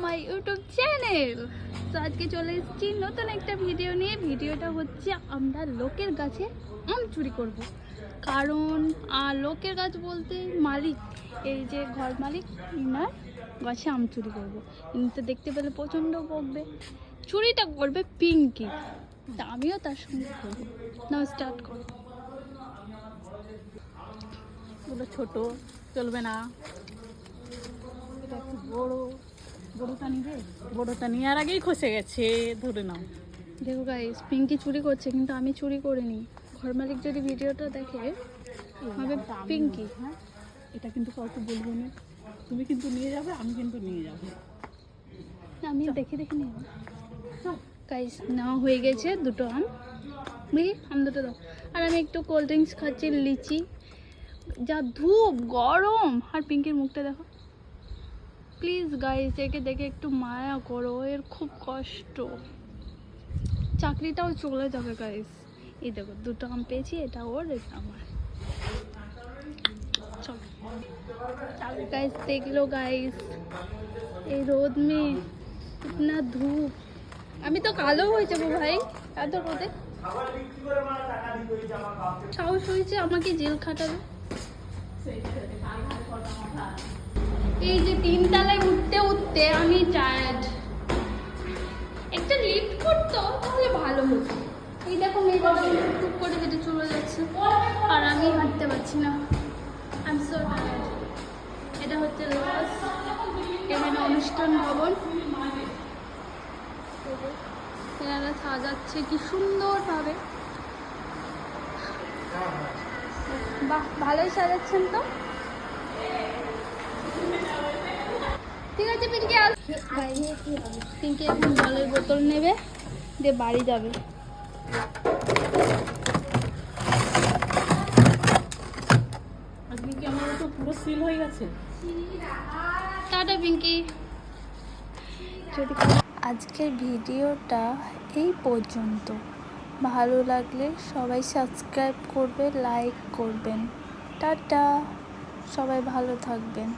My YouTube channel. তো আজকে চলে এসেছি নতুন একটা ভিডিও নিয়ে। ভিডিওটা হচ্ছে আমরা লোকের গাছে আম চুরি করব। কারণ লোকের গাছ বলতে মালিক, এই যে ঘর মালিক, ইনার গাছে আম চুরি করবো। কিন্তু দেখতে পেলে প্রচণ্ড বকবে। চুরিটা করবে পিঙ্কি, তা আমিও তার সঙ্গে করবো। নাও স্টার্ট করো। ওগুলো ছোট চলবে না, এটা একটু বড়। বড়টা নিবে, বড়টা নেওয়ার আগেই খসে গেছে, ধরে নাও। দেখো গাইস, পিঙ্কি চুরি করছে কিন্তু আমি চুরি করিনি। ঘর মালিক যদি ভিডিওটা দেখে হবে পিঙ্কি। হ্যাঁ, এটা কিন্তু কাউকে বলবো না, তুমি কিন্তু নিয়ে যাবে, আমি কিন্তু নিয়ে যাবো। আমি দেখে দেখে নিব। গাইস, নেওয়া হয়ে গেছে দুটো আম। বুঝি আম দুটো দাও। আর আমি একটু কোল্ড ড্রিঙ্কস খাচ্ছি, লিচি। যা ধূপ গরম। আর পিঙ্কির মুখটা দেখো। প্লিজ গাইস, একে দেখে একটু মায়া করো, এর খুব কষ্ট। চাকরিটাও চলে যাবে গাইস। এই দেখো দুটো আম পেয়েছি, এটা ওর, এটা আমার। চলো गाइस, देख लो गाइस, এই রোদ মে ইতনা ধূপ। আমি তো কালো হয়ে যাবো ভাই এত রোদে। সাহস হয়েছে আমাকে জেল খাটাবে। এই যে 3 তলায় উঠতে উঠতে আমি টায়ার্ড। একটা লিফট করতো তাহলে ভালো হতো। এই দেখো মেয়েটা খুব করে হেঁটে চলে যাচ্ছে আর আমি হাঁটতে পারছি না। I am so tired. এটা হচ্ছে লস, এখানে অনুষ্ঠান ভবন। এনারা সাজাচ্ছে কি সুন্দরভাবে। বাহ, ভালোই সাজাচ্ছেন তো। ঠিক আছে পিঙ্কি, পিঙ্কি এখন জলের বোতল নেবে, দিয়ে বাড়ি যাবে। আজকে কি আমার তো পুরো সিল হয়ে গেছে। টাটা পিঙ্কি। আজকের ভিডিওটা এই পর্যন্ত। ভালো লাগলে সবাই সাবস্ক্রাইব করবে, লাইক করবেন। টাটা, সবাই ভালো থাকবেন।